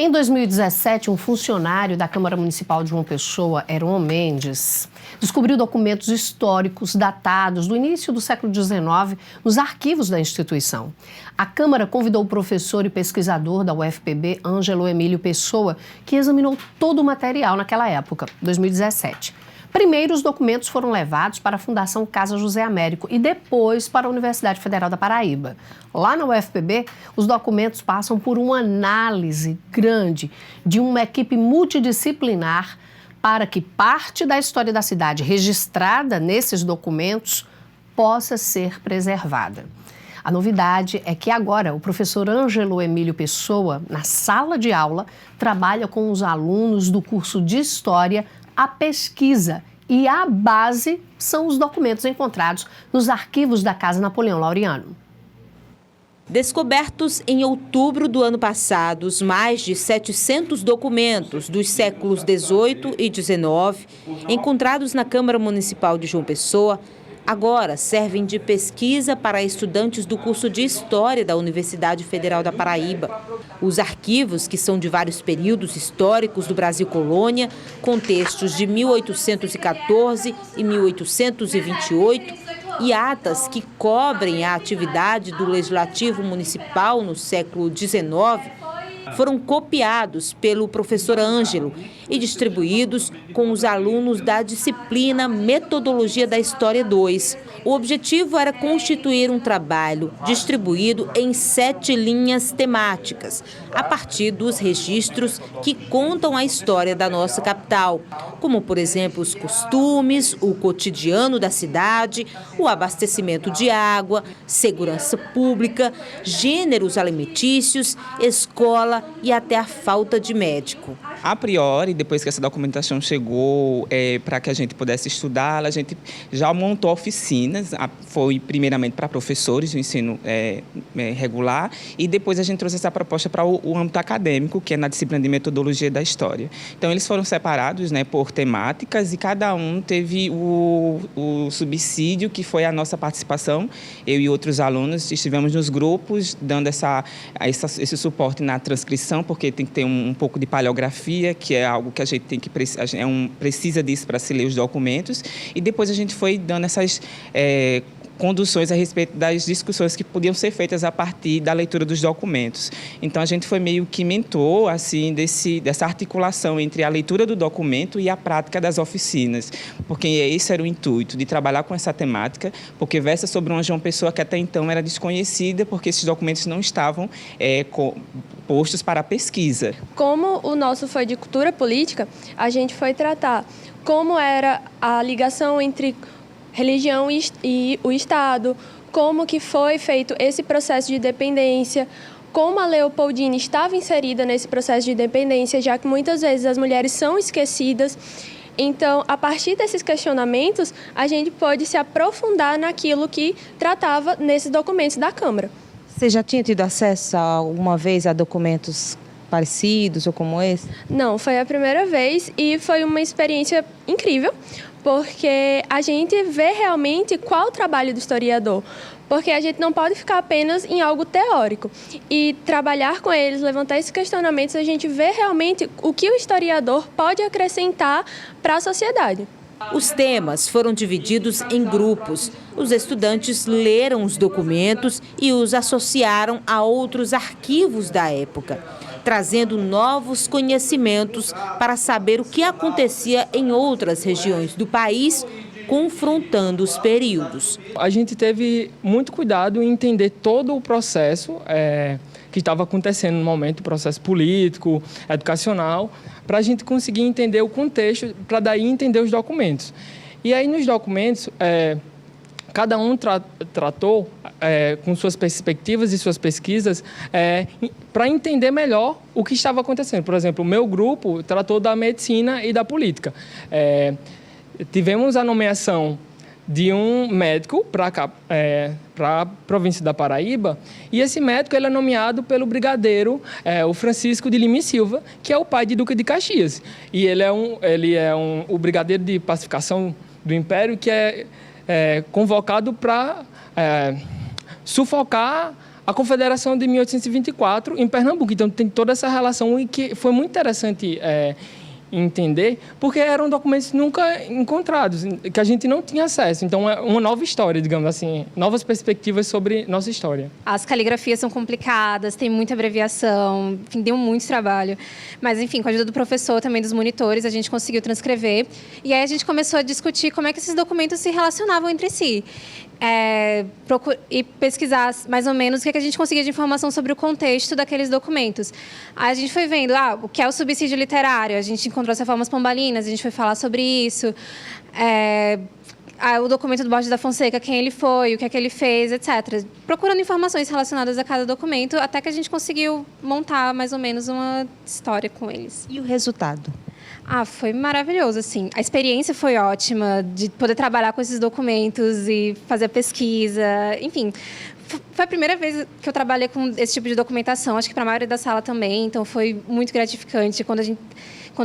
Em 2017, um funcionário da Câmara Municipal de João Pessoa, Heron Mendes, descobriu documentos históricos datados do início do século XIX nos arquivos da instituição. A Câmara convidou o professor e pesquisador da UFPB, Ângelo Emílio Pessoa, que examinou todo o material naquela época, 2017. Primeiro, os documentos foram levados para a Fundação Casa José Américo e depois para a Universidade Federal da Paraíba. Lá na UFPB, os documentos passam por uma análise grande de uma equipe multidisciplinar para que parte da história da cidade registrada nesses documentos possa ser preservada. A novidade é que agora o professor Ângelo Emílio Pessoa, na sala de aula, trabalha com os alunos do curso de História a pesquisa e a base são os documentos encontrados nos arquivos da Casa Napoleão Laureano. Descobertos em outubro do ano passado, os mais de 700 documentos dos séculos XVIII e XIX, encontrados na Câmara Municipal de João Pessoa, agora servem de pesquisa para estudantes do curso de História da Universidade Federal da Paraíba. Os arquivos, que são de vários períodos históricos do Brasil Colônia, com textos de 1814 e 1828, e atas que cobrem a atividade do Legislativo Municipal no século XIX, foram copiados pelo professor Ângelo e distribuídos com os alunos da disciplina Metodologia da História 2. O objetivo era constituir um trabalho distribuído em 7 linhas temáticas, a partir dos registros que contam a história da nossa capital, como, por exemplo, os costumes, o cotidiano da cidade, o abastecimento de água, segurança pública, gêneros alimentícios, escola e até a falta de médico. A priori, depois que essa documentação chegou para que a gente pudesse estudá-la, a gente já montou oficinas, foi primeiramente para professores do ensino regular, e depois a gente trouxe essa proposta para o âmbito acadêmico, que é na disciplina de Metodologia da História. Então, eles foram separados, por temáticas, e cada um teve o subsídio, que foi a nossa participação. Eu e outros alunos estivemos nos grupos, dando esse suporte na transcrição, porque tem que ter um pouco de paleografia, que é algo que a gente precisa disso para se ler os documentos, e depois a gente foi dando essas conduções a respeito das discussões que podiam ser feitas a partir da leitura dos documentos. Então, a gente foi meio que mentor assim, dessa articulação entre a leitura do documento e a prática das oficinas, porque esse era o intuito, de trabalhar com essa temática, porque versa sobre uma João Pessoa que até então era desconhecida, porque esses documentos não estavam postos para pesquisa. Como o nosso foi de cultura política, a gente foi tratar como era a ligação entre religião e o Estado, como que foi feito esse processo de dependência, como a Leopoldina estava inserida nesse processo de dependência, já que muitas vezes as mulheres são esquecidas. Então, a partir desses questionamentos, a gente pode se aprofundar naquilo que tratava nesses documentos da Câmara. Você já tinha tido acesso alguma vez a documentos parecidos ou como esse? Não, foi a primeira vez e foi uma experiência incrível, porque a gente vê realmente qual o trabalho do historiador, porque a gente não pode ficar apenas em algo teórico. E trabalhar com eles, levantar esses questionamentos, a gente vê realmente o que o historiador pode acrescentar para a sociedade. Os temas foram divididos em grupos. Os estudantes leram os documentos e os associaram a outros arquivos da época, trazendo novos conhecimentos para saber o que acontecia em outras regiões do país, confrontando os períodos. A gente teve muito cuidado em entender todo o processo que estava acontecendo no momento, o processo político, educacional, para a gente conseguir entender o contexto, para daí entender os documentos. E aí nos documentos, cada um tratou com suas perspectivas e suas pesquisas para entender melhor o que estava acontecendo. Por exemplo, o meu grupo tratou da medicina e da política. Tivemos a nomeação de um médico para a província da Paraíba, e esse médico ele é nomeado pelo brigadeiro o Francisco de Lima e Silva, que é o pai de Duque de Caxias. E ele é o brigadeiro de pacificação do Império, que é convocado para sufocar a Confederação de 1824 em Pernambuco. Então, tem toda essa relação e que foi muito interessante entender, porque eram documentos nunca encontrados, que a gente não tinha acesso. Então, é uma nova história, digamos assim, novas perspectivas sobre nossa história. As caligrafias são complicadas, tem muita abreviação, enfim, deu muito trabalho. Mas, enfim, com a ajuda do professor, também dos monitores, a gente conseguiu transcrever. E aí a gente começou a discutir como é que esses documentos se relacionavam entre si. E pesquisar mais ou menos o que a gente conseguia de informação sobre o contexto daqueles documentos. Aí a gente foi vendo o que é o subsídio literário, a gente encontrou as reformas pombalinas, a gente foi falar sobre isso, o documento do Borges da Fonseca, quem ele foi, o que é que ele fez, etc. Procurando informações relacionadas a cada documento, até que a gente conseguiu montar mais ou menos uma história com eles. E o resultado? Foi maravilhoso, assim. A experiência foi ótima, de poder trabalhar com esses documentos e fazer pesquisa, enfim. Foi a primeira vez que eu trabalhei com esse tipo de documentação, acho que para a maioria da sala também, então foi muito gratificante quando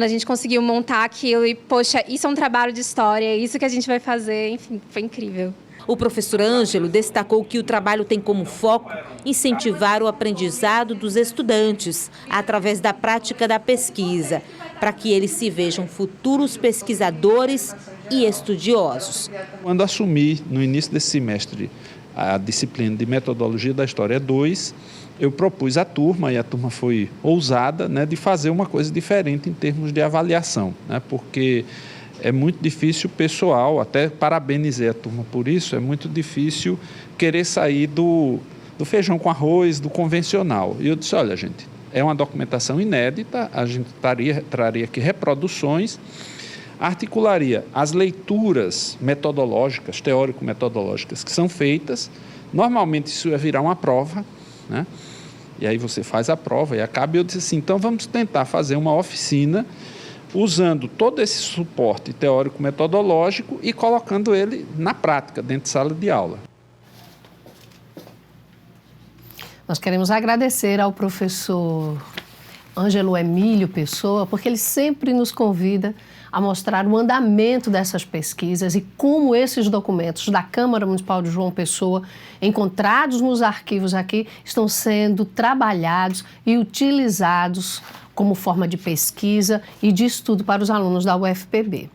a gente conseguiu montar aquilo e, poxa, isso é um trabalho de história, é isso que a gente vai fazer, enfim, foi incrível. O professor Ângelo destacou que o trabalho tem como foco incentivar o aprendizado dos estudantes através da prática da pesquisa, para que eles se vejam futuros pesquisadores e estudiosos. Quando assumi, no início desse semestre, a disciplina de Metodologia da História 2, eu propus à turma, e a turma foi ousada, de fazer uma coisa diferente em termos de avaliação, porque é muito difícil o pessoal, até parabenizei a turma por isso, é muito difícil querer sair do feijão com arroz, do convencional. E eu disse, olha, gente, é uma documentação inédita, a gente traria aqui reproduções, articularia as leituras metodológicas, teórico-metodológicas que são feitas, normalmente isso ia virar uma prova, e aí você faz a prova e acaba, e eu disse assim, então vamos tentar fazer uma oficina usando todo esse suporte teórico-metodológico e colocando ele na prática, dentro de sala de aula. Nós queremos agradecer ao professor Ângelo Emílio Pessoa, porque ele sempre nos convida a mostrar o andamento dessas pesquisas e como esses documentos da Câmara Municipal de João Pessoa, encontrados nos arquivos aqui, estão sendo trabalhados e utilizados como forma de pesquisa e de estudo para os alunos da UFPB.